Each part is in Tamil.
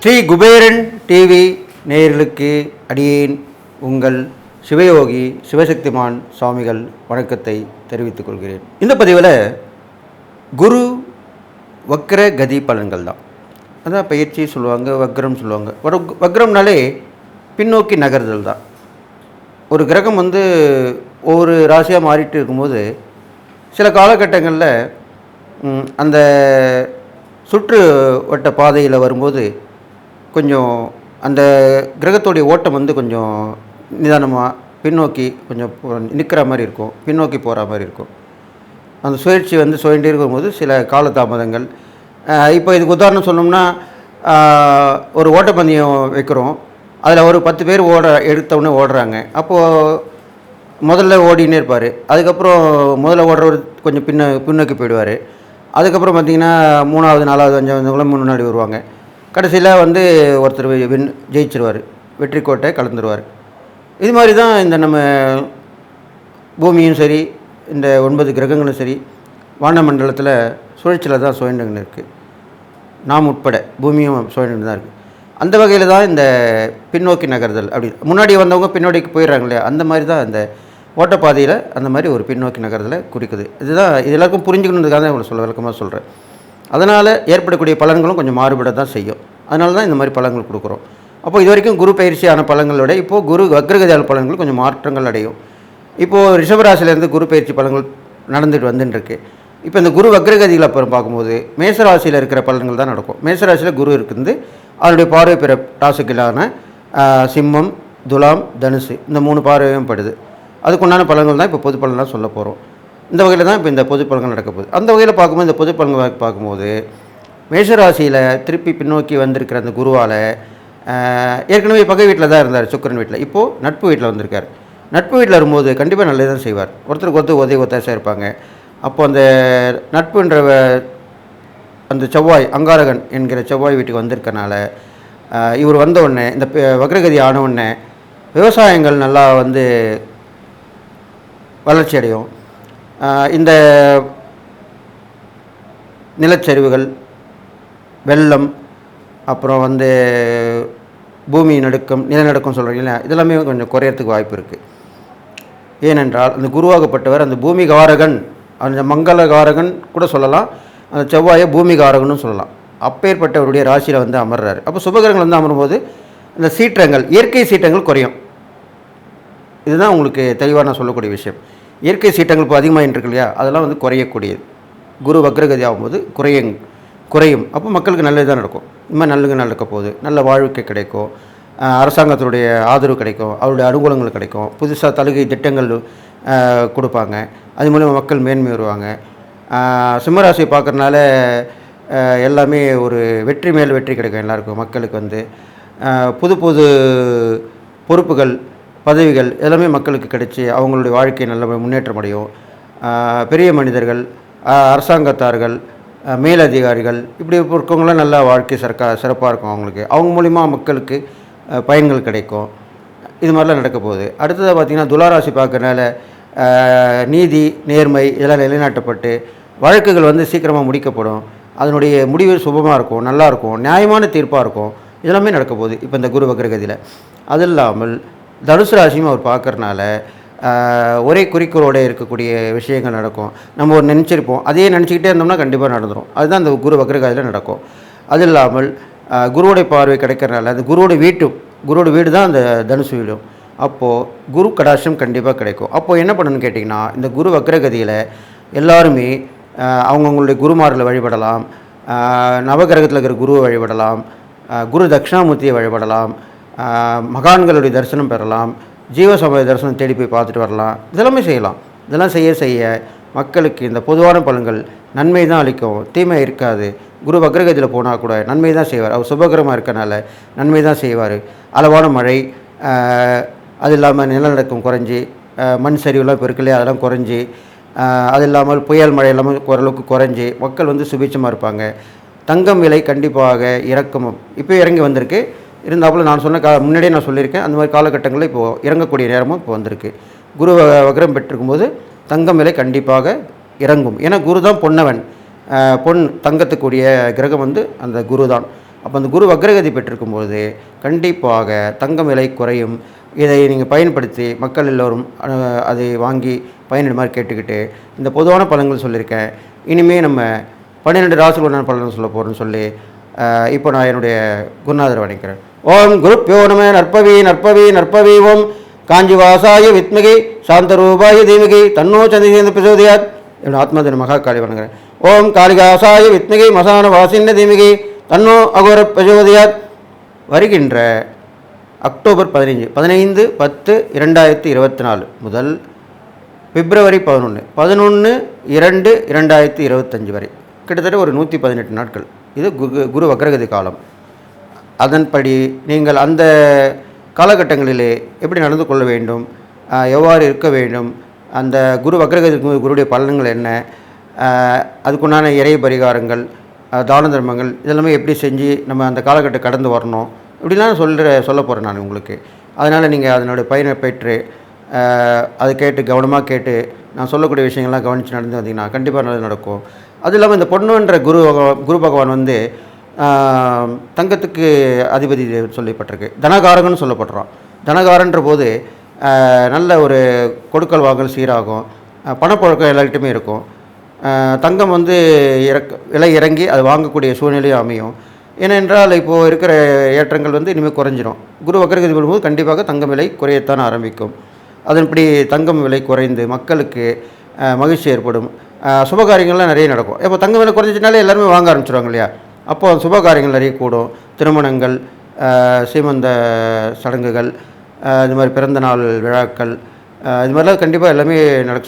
ஸ்ரீ குபேரன் டிவி நேயர்களுக்கு அடியேன் உங்கள் சிவயோகி சிவசக்திமான் சுவாமிகள் வணக்கத்தை தெரிவித்துக் கொள்கிறேன். இந்த பதிவில் குரு வக்ர கதி பலன்கள் தான். அதான் பயிற்சி சொல்லுவாங்க, வக்ரம் சொல்லுவாங்க. வக்ரம்னாலே பின்னோக்கி நகர்தல் தான். ஒரு கிரகம் ஒவ்வொரு ராசியாக மாறிட்டு இருக்கும்போது சில காலகட்டங்களில் அந்த சுற்று வட்ட பாதையில் வரும்போது கொஞ்சம் அந்த கிரகத்துடைய ஓட்டம் கொஞ்சம் நிதானமாக பின்னோக்கி கொஞ்சம் நிற்கிற மாதிரி இருக்கும், பின்னோக்கி போகிற மாதிரி இருக்கும். அந்த சுழற்சி சுழண்டே இருக்கும்போது சில காலதாமதங்கள். இப்போ இதுக்கு உதாரணம் சொன்னோம்னா, ஒரு ஓட்டப்பந்தயம் வைக்கிறோம், அதில் ஒரு 10 பேர் எடுத்தவுடனே ஓடுறாங்க. அப்போது முதல்ல ஓடினே இருப்பார். அதுக்கப்புறம் முதல்ல ஓடுறவர் கொஞ்சம் பின்னோக்கி போயிடுவார். அதுக்கப்புறம் பார்த்திங்கன்னா 3வது 4வது 5வது முன்னாடி வருவாங்க. கடைசியில் ஒருத்தர் ஜெயிச்சிருவார், வெற்றி கோட்டை கலந்துருவார். இது மாதிரி தான் இந்த நம்ம பூமியும் சரி, இந்த 9 கிரகங்களும் சரி, வானமண்டலத்தில் சுழற்சியில் தான் சுழண்டுன்னு இருக்குது. நாம் உட்பட பூமியும் சுழண்டு தான் இருக்குது. அந்த வகையில் தான் இந்த பின்னோக்கி நகர்தல். அப்படி முன்னாடி வந்தவங்க பின்னோடிக்கு போயிடுறாங்க இல்லையா, அந்த மாதிரி தான் இந்த ஓட்டப்பாதையில் அந்த மாதிரி ஒரு பின்னோக்கி நகர்தலை குறிக்குது. இது எல்லாருக்கும் புரிஞ்சுக்கணுன்றதுக்காக தான் இவ்வளோ விளக்கமாக சொல்கிறேன். அதனால் ஏற்படக்கூடிய பலன்களும் கொஞ்சம் மாறுபட தான் செய்யும். அதனால தான் இந்த மாதிரி பலன்கள் கொடுக்குறோம். அப்போ இது வரைக்கும் குரு பயிற்சியான பலன்களோட இப்போது குரு வக்ரகதியால் பலன்கள் கொஞ்சம் மாற்றங்கள் அடையும். இப்போது ரிஷபராசிலேருந்து குரு பயிற்சி பலன்கள் நடந்துட்டு வந்துட்டுருக்கு. இப்போ இந்த குரு வக்ரகதியில் அப்புறம் பார்க்கும்போது மேசராசியில் இருக்கிற பலன்கள் தான் நடக்கும். மேசராசியில் குரு இருக்குது, அதனுடைய பார்வை பிற ராசிகளான சிம்மம், துலாம், தனுசு, இந்த 3 பார்வையும் படுது. அதுக்குண்டான பலன்கள் தான் இப்போ பொது பலனாக சொல்ல போகிறோம். இந்த வகையில் தான் இப்போ இந்த பொது பலன்கள் நடக்க போகுது. அந்த வகையில் பார்க்கும்போது இந்த பொது பலன்கள் பார்க்கும்போது மேஷராசியில் திருப்பி பின்னோக்கி வந்திருக்கிற அந்த குருவால் ஏற்கனவே பகை வீட்டில் தான் இருந்தார், சுக்கிரன் வீட்டில். இப்போது நட்பு வீட்டில் வந்திருக்கார். நட்பு வீட்டில் வரும்போது கண்டிப்பாக நல்லது தான் செய்வார். ஒருத்தருக்கு உதவி ஒத்தாசையாக இருப்பாங்க. அப்போது அந்த நட்புன்ற அந்த செவ்வாய், அங்காரகன் என்கிற செவ்வாய் வீட்டுக்கு வந்திருக்கனால இவர் வந்த உடனே, இந்த வக்ரகதி ஆன உடனே விவசாயங்கள் நல்லா வளர்ச்சி அடையும். இந்த நிலச்சரிவுகள், வெள்ளம், அப்புறம் பூமி நடுக்கம், நிலநடுக்கம் சொல்கிறீங்களா, இதெல்லாமே கொஞ்சம் குறையறதுக்கு வாய்ப்பு இருக்குது. ஏனென்றால் அந்த குருவாகப்பட்டவர் அந்த பூமிகாரகன், அந்த மங்களகாரகன் கூட சொல்லலாம், அந்த செவ்வாயை பூமிகாரகன்னு சொல்லலாம். அப்பேற்பட்டவருடைய ராசியில் அமர்றாரு. அப்போ சுபகிரகங்கள் அமரும்போது இந்த சீற்றங்கள், இயற்கை சீற்றங்கள் குறையும். இதுதான் உங்களுக்கு தெளிவாக நான் சொல்லக்கூடிய விஷயம். இயற்கை சீற்றங்கள் இப்போ அதிகமாக இருக்கு இல்லையா, அதெல்லாம் குறையக்கூடியது. குரு வக்ரகதி ஆகும்போது குறையும். அப்போ மக்களுக்கு நல்லது தான் நடக்கும். இந்த மாதிரி நல்லது நடக்க போகுது. நல்ல வாழ்க்கை கிடைக்கும், அரசாங்கத்தினுடைய ஆதரவு கிடைக்கும், அவருடைய அனுகூலங்கள் கிடைக்கும், புதுசாக தலுகை திட்டங்கள் கொடுப்பாங்க. அது மூலமாக மக்கள் மேன்மை வருவாங்க. சிம்மராசியை பார்க்குறதுனால எல்லாமே ஒரு வெற்றி மேல் வெற்றி கிடைக்கும். எல்லாருக்கும் மக்களுக்கு புது புது பொறுப்புகள், பதவிகள் எல்லாமே மக்களுக்கு கிடைச்சி அவங்களுடைய வாழ்க்கை நல்ல முன்னேற்றம் அடையும். பெரிய மனிதர்கள், அரசாங்கத்தார்கள், மேலதிகாரிகள், இப்படி இருக்கவங்களாம் நல்ல வாழ்க்கை சிறப்பாக இருக்கும். அவங்க மூலிமா மக்களுக்கு பயன்கள் கிடைக்கும். இது மாதிரிலாம் நடக்க போகுது. அடுத்ததாக பார்த்திங்கன்னா துளாராசி பார்க்கறனால நீதி, நேர்மை இதெல்லாம் நிலைநாட்டப்பட்டு வழக்குகள் சீக்கிரமாக முடிக்கப்படும். அதனுடைய முடிவு சுபமாக இருக்கும், நல்லாயிருக்கும், நியாயமான தீர்ப்பாக இருக்கும். இதெல்லாமே நடக்க போகுது இப்போ இந்த குரு வக்ரகதியில். அது இல்லாமல் தனுசு ராசியும் அவர் பார்க்குறனால ஒரே குறிக்கோளோடு இருக்கக்கூடிய விஷயங்கள் நடக்கும். நம்ம ஒரு நினச்சிருப்போம், அதையே நினச்சிக்கிட்டே இருந்தோம்னா கண்டிப்பாக நடந்துடும். அதுதான் அந்த குரு வக்ரகதியில் நடக்கும். அது இல்லாமல் குருவோடைய பார்வை கிடைக்கிறனால அந்த குருவோட வீடு தான் அந்த தனுசு வீடும். அப்போது குரு கடாட்சம் கண்டிப்பாக கிடைக்கும். அப்போது என்ன பண்ணணும்னு கேட்டிங்கன்னா, இந்த குரு வக்ரகதியில் எல்லாருமே அவங்கவுங்களுடைய குருமார்களை வழிபடலாம், நவகிரகத்தில் இருக்கிற குருவை வழிபடலாம், குரு தட்சிணாமூர்த்தியை வழிபடலாம், மகான்களுடைய தரிசனம் பெறலாம், ஜீவசமய தரிசனம் தேடி போய் பார்த்துட்டு வரலாம். இதெல்லாமே செய்யலாம். இதெல்லாம் செய்ய மக்களுக்கு இந்த பொதுவான பலன்கள் நன்மை தான் அளிக்கும், தீமை இருக்காது. குரு வக்ரகதியில் போனால் கூட நன்மை தான் செய்வார். அவர் சுபகிரமாக இருக்கனால நன்மை தான் செய்வார். அளவான மழை, அது இல்லாமல் நிலநடுக்கம் குறைஞ்சி, மண் சரிவுலாம் இப்போ இருக்கு இல்லையா, அதெல்லாம் குறைஞ்சி, அது இல்லாமல் புயல் மழை இல்லாமல் ஓரளவுக்கு குறைஞ்சி மக்கள் சுபிட்சமாக இருப்பாங்க. தங்கம் விலை கண்டிப்பாக இறக்கமும் இப்போ இறங்கி வந்திருக்கு. இருந்தாப்புல நான் சொன்ன முன்னாடியே நான் சொல்லியிருக்கேன், அந்த மாதிரி காலகட்டங்களில் இப்போது இறங்கக்கூடிய நேரமும் இப்போ வந்திருக்கு. குரு வக்ரம் பெற்றிருக்கும்போது தங்கம் விலை கண்டிப்பாக இறங்கும். ஏன்னா குரு தான் பொன்னவன், பொன் தங்கத்துக்குரிய கிரகம் வந்து அந்த குரு தான். அப்போ அந்த குரு வக்ரகதி பெற்றிருக்கும்போது கண்டிப்பாக தங்கம் விலை குறையும். இதை நீங்கள் பயன்படுத்தி மக்கள் எல்லோரும் அதை வாங்கி பயனிடுமாறு கேட்டுக்கிட்டு இந்த பொதுவான பலன்கள் சொல்லியிருக்கேன். இனிமேல் நம்ம 12 ராசிகளுடன் பலன் சொல்ல போகிறோன்னு சொல்லி இப்போ நான் என்னுடைய குருநாதரை வணங்குகிறேன். ஓம் குருப்யோ நம. நற்பவி நற்பவி நற்பவி. ஓம் காஞ்சி வாசாய வித்மகி சாந்தரூபாய தீமகி தன்னோ சந்திரேந்திர பிரசோதியாத். என்னோட ஆத்மாதின மகா காளி வணங்குகிறேன். ஓம் காளிகாசாய வித்மகி மசான வாசின்ன தீமகி தன்னோ அகோர பிரசோதியாத். வருகின்ற அக்டோபர் 15/10/2024 முதல் பிப்ரவரி 11/2/2025 வரை கிட்டத்தட்ட ஒரு 118 நாட்கள் இது குரு வக்ரகதி காலம். அதன்படி நீங்கள் அந்த காலகட்டங்களிலே எப்படி நடந்து கொள்ள வேண்டும், எவ்வாறு இருக்க வேண்டும், அந்த குரு வக்ரகதி குருடைய பலன்கள் என்ன, அதுக்குண்டான இறை பரிகாரங்கள், தான தர்மங்கள் இதெல்லாமே எப்படி செஞ்சு நம்ம அந்த காலகட்டம் கடந்து வரணும் இப்படிலாம் சொல்ல போகிறேன் நான் உங்களுக்கு. அதனால் நீங்கள் அதனுடைய பயனை பெற்று அதை கேட்டு கவனமாக கேட்டு நான் சொல்லக்கூடிய விஷயங்கள்லாம் கவனித்து நடந்து வந்தீங்கன்னா கண்டிப்பாக நல்லது நடக்கும். அது இல்லாமல் இந்த பொண்ணுன்ற குரு பகவான் வந்து தங்கத்துக்கு அதிபதி சொல்லப்பட்டிருக்கு, தனகாரகன்னு சொல்லப்படுறான். தனகாரன்ற போது நல்ல ஒரு கொடுக்கல் வாங்கல் சீராகும், பணப்பழக்கம் எல்லார்கிட்டையுமே இருக்கும். தங்கம் வந்து விலை இறங்கி அது வாங்கக்கூடிய சூழ்நிலையும் அமையும். ஏனென்றால் இப்போது இருக்கிற ஏற்றங்கள் வந்து இனிமேல் குறைஞ்சிரும். குரு வக்ரகதி வரும்போது கண்டிப்பாக தங்கம் விலை குறையத்தான் ஆரம்பிக்கும். அதன்படி தங்கம் விலை குறைந்து மக்களுக்கு மகிழ்ச்சி ஏற்படும், சுபகாரியங்கள்லாம் நிறைய நடக்கும். இப்போ தங்கம் விலை குறைஞ்சினாலே எல்லாருமே வாங்க ஆரம்பிச்சிடுவாங்க இல்லையா? அப்போது சுபகாரியங்கள் நிறைய கூடும். திருமணங்கள், சீமந்த சடங்குகள், இது மாதிரி பிறந்த நாள் விழாக்கள், இது மாதிரிலாம் கண்டிப்பாக எல்லாமே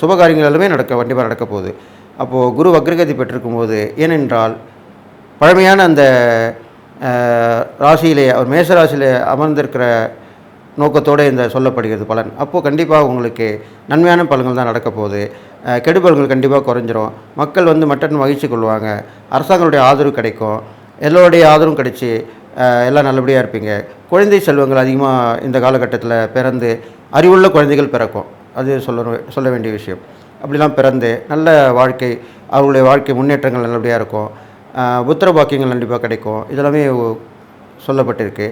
சுபகாரியங்கள் எல்லாமே கண்டிப்பாக நடக்க போகுது. அப்போது குரு வக்ரகதி பெற்றிருக்கும் போது, ஏனென்றால் பழமையான அந்த ராசியிலே அவர் மேச ராசியிலே அமர்ந்திருக்கிற நோக்கத்தோடு இந்த சொல்லப்படுகிறது பலன். அப்போது கண்டிப்பாக உங்களுக்கு நன்மையான பலன்கள் தான் நடக்க போகுது. கெடுபலன்கள் கண்டிப்பாக குறைஞ்சிரும். மக்கள் வந்து மட்டன் மகிழ்ச்சி கொள்வாங்க. அரசாங்கங்களுடைய ஆதரவு கிடைக்கும். எல்லோருடைய ஆதரவும் கிடைச்சி எல்லாம் நல்லபடியாக இருப்பீங்க. குழந்தை செல்வங்கள் அதிகமாக இந்த காலகட்டத்தில் பிறந்து அறிவுள்ள குழந்தைகள் பிறக்கும். அது சொல்ல வேண்டிய விஷயம். அப்படிலாம் பிறந்து நல்ல வாழ்க்கை, அவர்களுடைய வாழ்க்கை முன்னேற்றங்கள் நல்லபடியாக இருக்கும். புத்திர பாக்கியங்கள் கண்டிப்பாக கிடைக்கும். இதெல்லாமே சொல்லப்பட்டிருக்கு.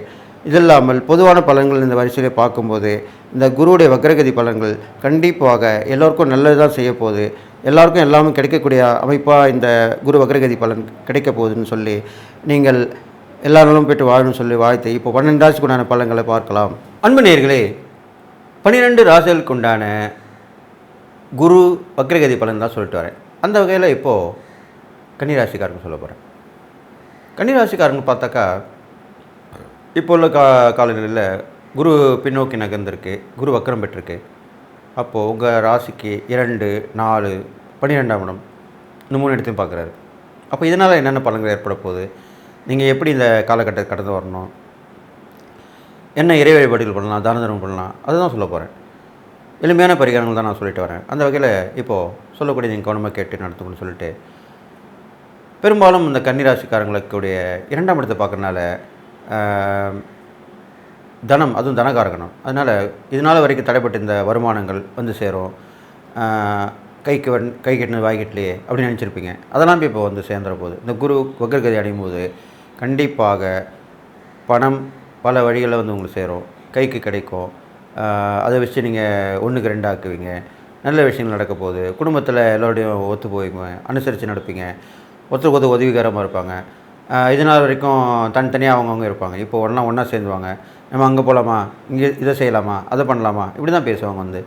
இது இல்லாமல் பொதுவான பலன்கள் இந்த வரிசையிலே பார்க்கும்போது இந்த குருவுடைய வக்ரகதி பலன்கள் கண்டிப்பாக எல்லோருக்கும் நல்லது தான் செய்ய போகுது. எல்லாருக்கும் எல்லாமே கிடைக்கக்கூடிய அமைப்பாக இந்த குரு வக்ரகதி பலன் கிடைக்க போகுதுன்னு சொல்லி நீங்கள் எல்லா நாளும் போய்ட்டு வாழணும்னு சொல்லி வாழ்த்து இப்போ 12 ராசிக்கு உண்டான பலன்களை பார்க்கலாம். அன்பு நேயர்களே, 12 ராசிகளுக்கு உண்டான குரு வக்ரகதி பலன் தான் சொல்லிட்டு வரேன். அந்த வகையில் இப்போது கன்னிராசிக்காரங்க சொல்ல போகிறேன். கன்னிராசிக்காரங்க பார்த்தாக்கா இப்போ உள்ள காலநிலையில் குரு பின்னோக்கி நகர்ந்திருக்கு, குரு வக்ரம் பெற்றிருக்கு. அப்போது உங்கள் ராசிக்கு 2, 4, 12ஆம் இடம் இந்த 3 இடத்தையும் பார்க்குறாரு. அப்போ இதனால் என்னென்ன பலன்கள் ஏற்பட போகுது, நீங்கள் எப்படி இந்த காலகட்டத்தை கடந்து வரணும், என்ன இறை வழிபாடுகள் பண்ணலாம், தான தர்மம் பண்ணலாம், அதுதான் சொல்ல போகிறேன். எளிமையான பரிகாரங்கள் தான் நான் சொல்லிட்டு வரேன். அந்த வகையில் இப்போது சொல்லக்கூடிய நீங்கள் கவனமாக கேட்டு நடத்துக்கணும்னு சொல்லிட்டு, பெரும்பாலும் இந்த கன்னிராசிக்காரங்களுக்குடைய 2ஆம் இடத்தை பார்க்குறதுனால தனம், அதுவும் தனகாரகணம். அதனால் இதனால் வரைக்கும் தடைப்பட்ட இந்த வருமானங்கள் வந்து சேரும். கை கட்டினது வாய்க்கிட்டலையே அப்படின்னு நினச்சிருப்பீங்க. அதெல்லாம் இப்போ வந்து சேர்ந்துற போது இந்த குரு வக்ரகதி அடையும் போது கண்டிப்பாக பணம் பல வழிகளில் வந்து உங்களுக்கு சேரும், கைக்கு கிடைக்கும். அதை வச்சு நீங்கள் 1க்கு 2 ஆக்குவீங்க. நல்ல விஷயங்கள் நடக்க போகுது. குடும்பத்தில் எல்லோருடையும் ஒத்து போவீங்க, அனுசரித்து நடப்பீங்க, ஒருத்தருக்கு உதவிகரமாக இருப்பாங்க. இதனால் வரைக்கும் தனித்தனியாக அவங்கவுங்க இருப்பாங்க. இப்போ ஒன்றா சேர்ந்துவாங்க. நம்ம அங்கே போகலாமா, இங்கே இதை செய்யலாமா, அதை பண்ணலாமா, இப்படி தான் பேசுவாங்க வந்து.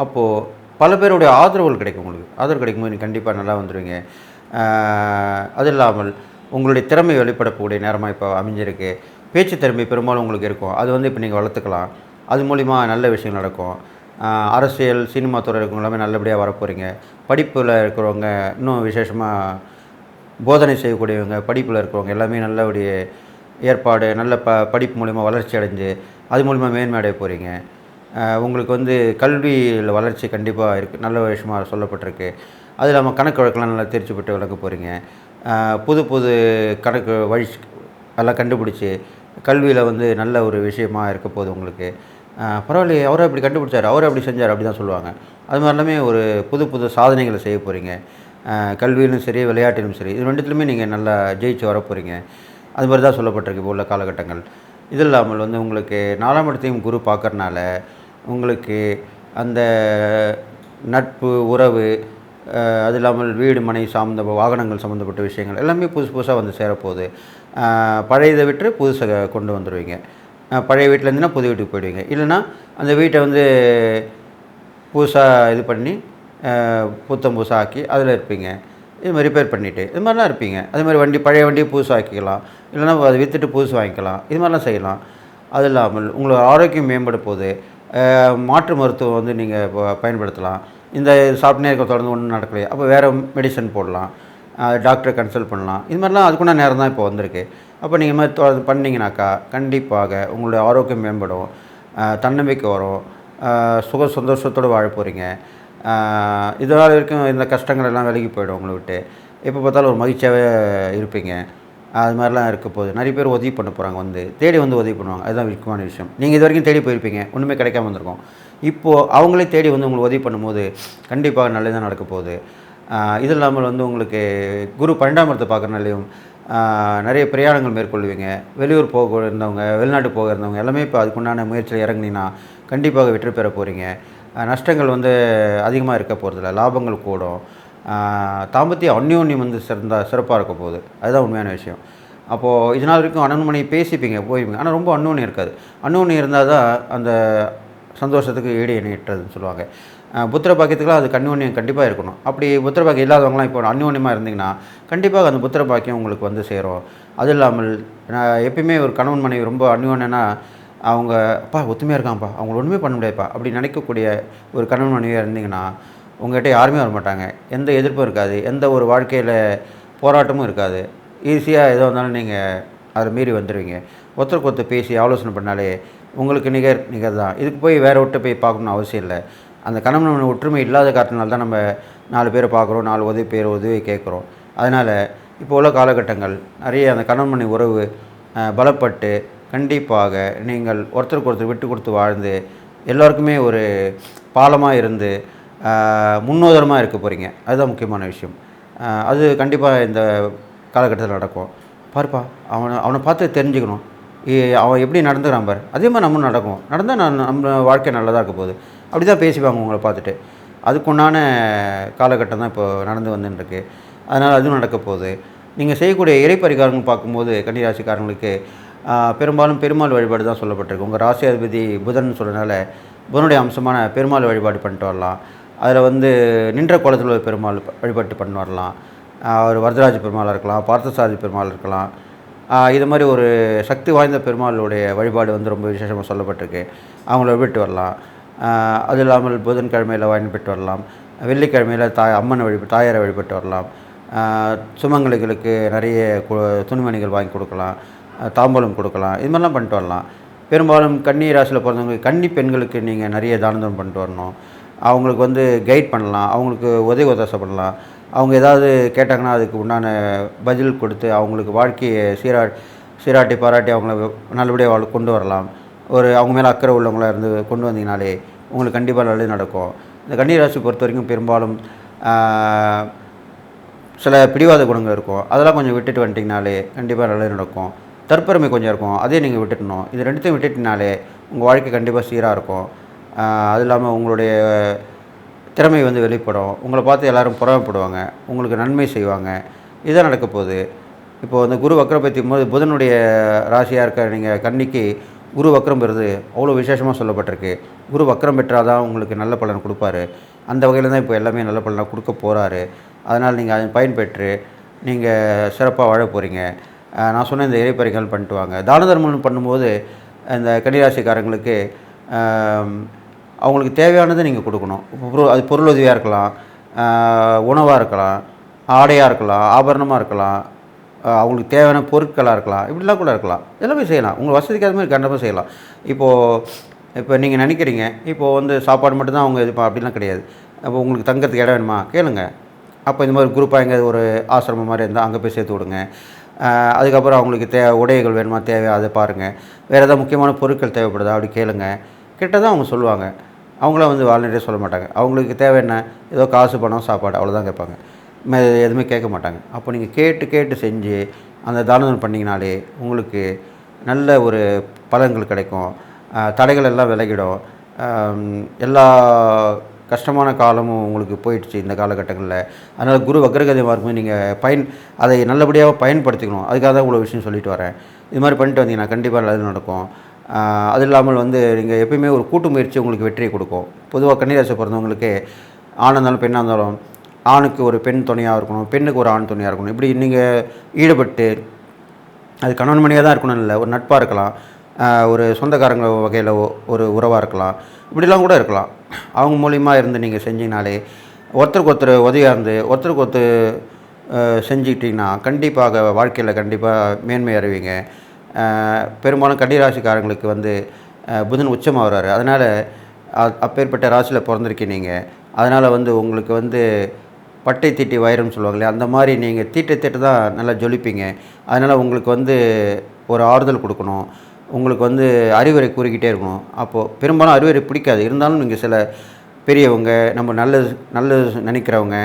அப்போது பல பேருடைய ஆதரவுகள் கிடைக்கும். உங்களுக்கு ஆதரவு கிடைக்கும்போது நீங்கள் கண்டிப்பாக நல்லா வந்துடுவீங்க. அது இல்லாமல் உங்களுடைய திறமை வெளிப்படக்கூடிய நேரமாக இப்போ அமைஞ்சிருக்கு. பேச்சு திறமை பெரும்பாலும் உங்களுக்கு இருக்கும். அது வந்து இப்போ நீங்கள் வளர்த்துக்கலாம். அது மூலிமா நல்ல விஷயங்கள் நடக்கும். அரசியல், சினிமா துறை இருக்கவங்க எல்லாமே நல்லபடியாக வரப்போகிறீங்க. படிப்பில் இருக்கிறவங்க இன்னும் விசேஷமாக போதனை செய்யக்கூடியவங்க, படிப்பில் இருக்கிறவங்க எல்லாமே நல்லபடிய ஏற்பாடு, நல்ல படிப்பு மூலிமா வளர்ச்சி அடைஞ்சு அது மூலிமா மேன்மை அடைய போகிறீங்க. உங்களுக்கு வந்து கல்வியில் வளர்ச்சி கண்டிப்பாக இருக்குது, நல்ல விஷயமாக சொல்லப்பட்டிருக்கு. அது இல்லாமல் கணக்கு வழக்கெல்லாம் நல்லா தெரிச்சு பெற்று விளக்க போகிறீங்க. புது புது கணக்கு வழி எல்லாம் கண்டுபிடிச்சி கல்வியில் வந்து நல்ல ஒரு விஷயமாக இருக்க போகுது உங்களுக்கு. பரவாயில்லையே, அவரை அப்படி கண்டுபிடிச்சார், அவரை அப்படி செஞ்சார், அப்படி தான் சொல்லுவாங்க. அது மாதிரிலாமே ஒரு புது புது சாதனைகளை செய்ய போகிறீங்க. கல்வியிலும் சரி, விளையாட்டிலும் சரி, இது 2த்துலையுமே நீங்கள் நல்லா ஜெயிச்சு வரப்போகிறீங்க. அது மாதிரி தான் சொல்லப்பட்டிருக்கு இப்போ உள்ள காலகட்டங்கள். இது இல்லாமல் வந்து உங்களுக்கு 4ஆம் இடத்தையும் குரு பார்க்கறனால, உங்களுக்கு அந்த நட்பு, உறவு, அது இல்லாமல் வீடு, மனை சார்ந்த வாகனங்கள் சம்மந்தப்பட்ட விஷயங்கள் எல்லாமே புதுசு புதுசாக வந்து சேரப்போகுது. பழையதை விட்டு புதுசை கொண்டு வந்துடுவீங்க. பழைய வீட்டில் இருந்துன்னா புது வீட்டுக்கு போயிடுவீங்க. இல்லைன்னா அந்த வீட்டை வந்து புதுசாக இது பண்ணி புத்தம் புதுசாக ஆக்கி அதில் இருப்பீங்க. இது மாதிரி ரிப்பேர் பண்ணிவிட்டு இது மாதிரிலாம் இருப்பீங்க. அதே மாதிரி வண்டி பழைய வண்டியை புதுசாக ஆக்கிக்கலாம். இல்லைன்னா அதை விற்றுட்டு புதுசு வாங்கிக்கலாம். இது மாதிரிலாம் செய்யலாம். அது இல்லாமல் உங்களோட ஆரோக்கியம் மேம்பட போகுது. மாற்று மருத்துவம் வந்து நீங்கள் இப்போ பயன்படுத்தலாம். இந்த சாப்பிட்னே இருக்க தொடர்ந்து ஒன்றும் நடக்கலையே, அப்போ வேறு மெடிசன் போடலாம். டாக்டரை கன்சல்ட் பண்ணலாம். இது மாதிரிலாம் அதுக்குன்னா நேரம் தான் இப்போ வந்திருக்கு. அப்போ நீங்கள் மாதிரி பண்ணிங்கனாக்கா கண்டிப்பாக உங்களுடைய ஆரோக்கியம் மேம்படும். தன்னம்பிக்கை வரும். சுக சந்தோஷத்தோடு வாழ போகிறீங்க. இதனால் வரைக்கும் இந்த கஷ்டங்கள் எல்லாம் விலகி போயிடும் உங்களை விட்டு. எப்போ பார்த்தாலும் ஒரு மகிழ்ச்சியாகவே இருப்பீங்க. அது மாதிரிலாம் இருக்க போகுது. நிறைய பேர் உதவி பண்ண போகிறாங்க, வந்து தேடி வந்து உதவி பண்ணுவாங்க. அதுதான் முக்கியமான விஷயம். நீங்கள் இது வரைக்கும் தேடி போயிருப்பீங்க, ஒன்றுமே கிடைக்காம வந்திருக்கும். இப்போது அவங்களே தேடி வந்து உங்களுக்கு உதவி பண்ணும்போது கண்டிப்பாக நல்லதாக நடக்க போகுது. இது இல்லாமல் வந்து உங்களுக்கு குரு 12ஆம் இடத்தை பார்க்குறனாலையும் நிறைய பிரயாணங்கள் மேற்கொள்வீங்க. வெளியூர் போக இருந்தவங்க, வெளிநாட்டு போக இருந்தவங்க எல்லாமே இப்போ அதுக்குண்டான முயற்சியில் இறங்குனீங்கன்னா கண்டிப்பாக வெற்றி பெற போகிறீங்க. நஷ்டங்கள் வந்து அதிகமாக இருக்க போகிறதில்ல, லாபங்கள் கூடும். தாம்பத்திய அந்யோன்யம் வந்து சிறப்பாக இருக்க போகுது. அதுதான் உண்மையான விஷயம். அப்போது இதனால் வரைக்கும் அண்ணன் மனைவி பேசிப்பீங்க, போயிருப்பீங்க. ஆனால் ரொம்ப அந்யோன்யம் இருக்காது. அந்யோன்யம் இருந்தால் தான் அந்த சந்தோஷத்துக்கு ஈடு இணையற்றதுன்னு சொல்லுவாங்க. புத்திர பாக்கியத்துக்குலாம் அது அந்யோன்யம் கண்டிப்பாக இருக்கணும். அப்படி புத்திர பாக்கியம் இல்லாதவங்களாம் இப்போ அந்யோன்யமாக இருந்தீங்கன்னா கண்டிப்பாக அந்த புத்திர பாக்கியம் உங்களுக்கு வந்து சேரும். அது இல்லாமல் எப்பயுமே ஒரு கணவன் மனைவி ரொம்ப அந்யோன்யன்னா அவங்க அப்பா ஒத்துமையாக இருக்கான்ப்பா, அவங்கள ஒன்றுமே பண்ண முடியாதுப்பா அப்படி நினைக்கக்கூடிய ஒரு கணவன் மனைவியாக இருந்தீங்கன்னா உங்கள்கிட்ட யாருமே வரமாட்டாங்க. எந்த எதிர்ப்பும் இருக்காது. எந்த ஒரு வாழ்க்கையில் போராட்டமும் இருக்காது. ஈஸியாக எதோ இருந்தாலும் நீங்கள் அதை மீறி வந்துடுவீங்க. ஒருத்தருக்கு ஒருத்தர் பேசி ஆலோசனை பண்ணாலே உங்களுக்கு நிகர் தான். இதுக்கு போய் வேறு விட்டு போய் பார்க்கணுன்னு அவசியம் இல்லை. அந்த கணவன் ஒற்றுமை இல்லாத காரணத்தினால தான் நம்ம 4 பேரை பார்க்குறோம், 4 உதவி கேட்குறோம். அதனால் இப்போ உள்ள காலகட்டங்கள் நிறைய அந்த கணவன் மனைவி உறவு பலப்பட்டு கண்டிப்பாக நீங்கள் ஒருத்தருக்கு ஒருத்தர் விட்டு கொடுத்து வாழ்ந்து எல்லோருக்குமே ஒரு பாலமாக இருந்து முன்னோதரமாக இருக்க போகிறீங்க. அதுதான் முக்கியமான விஷயம். அது கண்டிப்பாக இந்த காலகட்டத்தில் நடக்கும். பாருப்பா அவனை பார்த்து தெரிஞ்சுக்கணும். அவன் எப்படி நடந்துக்கிறான் பார், அதே மாதிரி நம்மளும் நடக்கும். நடந்தால் நம்ம வாழ்க்கை நல்லதாக இருக்க போகுது. அப்படி தான் பேசிப்பாங்க உங்களை பார்த்துட்டு. அதுக்குண்டான காலகட்டம் தான் இப்போ நடந்து வந்துட்டுருக்கு. அதனால் அதுவும் நடக்க போகுது. நீங்கள் செய்யக்கூடிய இறை பரிகாரங்கள் பார்க்கும்போது கன்னிராசிக்காரங்களுக்கு பெரும்பாலும் பெருமாள் வழிபாடு தான் சொல்லப்பட்டிருக்கு. உங்கள் ராசி அதிபதி புதன் சொல்கிறதுனால புதனுடைய அம்சமான பெருமாள் வழிபாடு பண்ணிட்டு வரலாம். அதில் வந்து நின்ற கோலத்தில் ஒரு பெருமாள் வழிபாட்டு பண்ணி வரலாம். ஒரு வரதராஜ பெருமாளாக இருக்கலாம், பார்த்தசாரதி பெருமாள் இருக்கலாம். இது மாதிரி ஒரு சக்தி வாய்ந்த பெருமாளுடைய வழிபாடு வந்து ரொம்ப விசேஷமாக சொல்லப்பட்டிருக்கு. அவங்கள வழிபட்டு வரலாம். அது இல்லாமல் புதன்கிழமையில் வழிபட்டு வரலாம். வெள்ளிக்கிழமையில் அம்மனை தாயாரை வழிபட்டு வரலாம். சுமங்கலிகளுக்கு நிறைய துணிமணிகள் வாங்கி கொடுக்கலாம், தாம்பூலம் கொடுக்கலாம். இது மாதிரிலாம் பண்ணிட்டு வரலாம். பெரும்பாலும் கன்னி ராசியில் பிறந்தவங்க கன்னி பெண்களுக்கு நீங்கள் நிறைய தானம் பண்ணிட்டு வரணும். அவங்களுக்கு வந்து கைட் பண்ணலாம், அவங்களுக்கு உதவி ஒத்தாசை பண்ணலாம். அவங்க ஏதாவது கேட்டாங்கன்னா அதுக்கு உண்டான பதில் கொடுத்து அவங்களுக்கு வாழ்க்கையை சீராட்டி பாராட்டி அவங்கள நல்லபடியாக கொண்டு வரலாம். அவங்க மேலே அக்கறை உள்ளவங்களாக இருந்து கொண்டு வந்தீங்கனாலே உங்களுக்கு கண்டிப்பாக நல்லது நடக்கும். இந்த கன்னி ராசி பொறுத்த வரைக்கும் பெரும்பாலும் சில பிடிவாத குணங்கள் இருக்கும். அதெல்லாம் கொஞ்சம் விட்டுட்டு வந்துட்டிங்கனாலே கண்டிப்பாக நல்லது நடக்கும். தற்பெருமை கொஞ்சம் இருக்கும், அதே நீங்கள் விட்டுட்டணும். இது 2த்தையும் விட்டுட்டினாலே உங்கள் வாழ்க்கை கண்டிப்பாக சீராக இருக்கும். அது இல்லாமல் உங்களுடைய திறமை வந்து வெளிப்படும். உங்களை பார்த்து எல்லோரும் புறமைப்படுவாங்க, உங்களுக்கு நன்மை செய்வாங்க. இதுதான் நடக்க போகுது. இப்போது அந்த குரு வக்ரம் பற்றும் போது புதனுடைய ராசியாக இருக்க நீங்கள் கன்னிக்கு குரு வக்ரம் பெறுது அவ்வளோ விசேஷமாக சொல்லப்பட்டிருக்கு. குரு வக்ரம் பெற்றால் தான் உங்களுக்கு நல்ல பலன் கொடுப்பாரு. அந்த வகையில் தான் இப்போ எல்லாமே நல்ல பலனாக கொடுக்க போகிறாரு. அதனால் நீங்கள் அதை பயன்பெற்று நீங்கள் சிறப்பாக வாழ போகிறீங்க. நான் சொன்ன இந்த இறைப்பறிகள் பண்ணிட்டு வாங்க. தான தர்மம் பண்ணும்போது இந்த கன்னிராசிக்காரங்களுக்கு அவங்களுக்கு தேவையானதை நீங்கள் கொடுக்கணும். அது பொருள் உதவியாக இருக்கலாம், உணவாக இருக்கலாம், ஆடையாக இருக்கலாம், ஆபரணமாக இருக்கலாம், அவங்களுக்கு தேவையான பொருட்களாக இருக்கலாம், இப்படிலாம் கூட இருக்கலாம். எல்லாமே செய்யலாம். உங்கள் வசதிக்கு அது மாதிரி கண்டிப்பாக செய்யலாம். இப்போ நீங்கள் நினைக்கிறீங்க இப்போது வந்து சாப்பாடு மட்டும்தான் அவங்க இது அப்படிலாம் கிடையாது. அப்போ உங்களுக்கு தங்கிறதுக்கு இடம் வேணுமா கேளுங்க. அப்போ இந்த மாதிரி குரூப்பாக எங்கேயாவது ஒரு ஆசிரமம் மாதிரி இருந்தால் அங்கே போய் சேர்த்து விடுங்க. அதுக்கப்புறம் அவங்களுக்கு உடைகள் வேணுமா தேவை அதை பாருங்கள். வேறு ஏதாவது முக்கியமான பொருட்கள் தேவைப்படுதா அப்படி கேளுங்க. கிட்ட தான் அவங்க சொல்லுவாங்க. அவங்களாம் வந்து வாலண்டியராக சொல்ல மாட்டாங்க. அவங்களுக்கு தேவை என்ன, ஏதோ காசு பணம் சாப்பாடு அவ்வளோதான் கேட்பாங்க. எதுவுமே கேட்க மாட்டாங்க. அப்போ நீங்கள் கேட்டு கேட்டு செஞ்சு அந்த தான தர்மம் பண்ணிங்கனாலே உங்களுக்கு நல்ல ஒரு பலன்கள் கிடைக்கும். தடைகள் எல்லாம் விலகிடும். எல்லா கஷ்டமான காலமும் உங்களுக்கு போயிடுச்சு இந்த காலகட்டங்களில். அதனால் குரு வக்ரகதி மார்க்கும் நீங்கள் அதை நல்லபடியாக பயன்படுத்திக்கணும். அதுக்காக தான் இவ்வளோ விஷயம் சொல்லிட்டு வரேன். இது மாதிரி பண்ணிட்டு வந்தீங்கன்னா கண்டிப்பாக நல்லது நடக்கும். அது இல்லாமல் நீங்கள் எப்பயுமே ஒரு கூட்டு முயற்சி உங்களுக்கு வெற்றியை கொடுக்கும். பொதுவாக கன்னிராசி பிறந்தவங்களுக்கு ஆணாக இருந்தாலும் பெண்ணாக இருந்தாலும் ஆணுக்கு ஒரு பெண் துணையாக இருக்கணும், பெண்ணுக்கு ஒரு ஆண் துணையாக இருக்கணும். இப்படி நீங்கள் ஈடுபட்டு அது கணவன் மனைவியாக தான் இருக்கணும் இல்லை, ஒரு நட்பாக இருக்கலாம், ஒரு சொந்தக்காரங்க வகையில் ஒரு உறவாக இருக்கலாம், இப்படிலாம் கூட இருக்கலாம். அவங்க மூலிமா இருந்து நீங்கள் செஞ்சிங்கனாலே ஒருத்தருக்கு ஒருத்தர் உதவியாக இருந்து ஒருத்தருக்கு ஒருத்தர் செஞ்சுக்கிட்டிங்கன்னா கண்டிப்பாக வாழ்க்கையில் கண்டிப்பாக மேன்மை அடைவீங்க. பெரும்பாலும் கன்னிராசிக்காரங்களுக்கு புதன் உச்சமாக வர்றாரு. அதனால் அப்பேற்பட்ட ராசியில் பிறந்திருக்கீங்க நீங்கள். அதனால் உங்களுக்கு பட்டை தீட்டி வைரம்னு சொல்லுவாங்க இல்லையா, அந்த மாதிரி நீங்கள் தீட்ட தான் நல்லா ஜொலிப்பீங்க. அதனால் உங்களுக்கு ஒரு ஆறுதல் கொடுக்கணும், உங்களுக்கு அறிவுரை கூறிக்கிட்டே இருக்கணும். அப்போது பெரும்பாலும் அறிவுரை பிடிக்காது, இருந்தாலும் நீங்கள் சில பெரியவங்க, நம்ம நல்லது நினைக்கிறவங்க,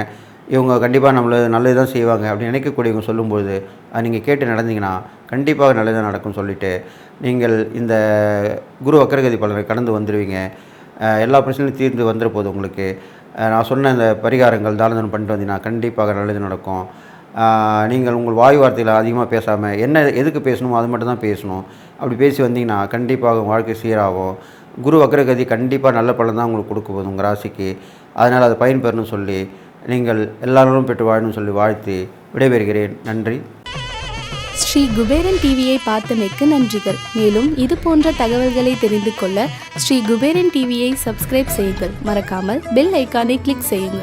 இவங்க கண்டிப்பாக நல்லது தான் செய்வாங்க அப்படின்னு நினைக்கக்கூடியவங்க சொல்லும்போது அது நீங்கள் கேட்டு நடந்தீங்கன்னா கண்டிப்பாக நல்லதாக நடக்கும்னு சொல்லிவிட்டு நீங்கள் இந்த குரு வக்ரகதி பலனை கடந்து வந்துடுவீங்க. எல்லா பிரச்சனையும் தீர்ந்து வந்துட போகுது உங்களுக்கு. நான் சொன்ன இந்த பரிகாரங்கள் தான தர்மம் பண்ணிட்டு வந்தீங்கன்னா கண்டிப்பாக நல்லது நடக்கும். நீங்கள் உங்கள் வாய் வார்த்தையில் அதிகமாக பேசாமல் எதுக்கு பேசணுமோ அது மட்டும் தான் பேசணும். அப்படி பேசி வந்தீங்கன்னா கண்டிப்பாக உங்கள் வாழ்க்கை சீராகும். குரு வக்ரகதி கண்டிப்பாக நல்ல பலன் தான் உங்களுக்கு கொடுக்க போகுது உங்கள் ராசிக்கு. அதனால் அதை பயன்பெறணும்னு சொல்லி நீங்கள் எல்லாரும் பெற்று வாழணும்னு சொல்லி வாழ்த்தி விடைபெறுகிறேன். நன்றி. ஸ்ரீ குபேரன் டிவியை பார்த்தமைக்கு நன்றிகள். மேலும் இது போன்ற தகவல்களை தெரிந்து கொள்ள ஸ்ரீ குபேரன் டிவியை சப்ஸ்கிரைப் செய்யுங்கள். மறக்காமல் பெல் ஐக்கானை கிளிக் செய்யுங்கள்.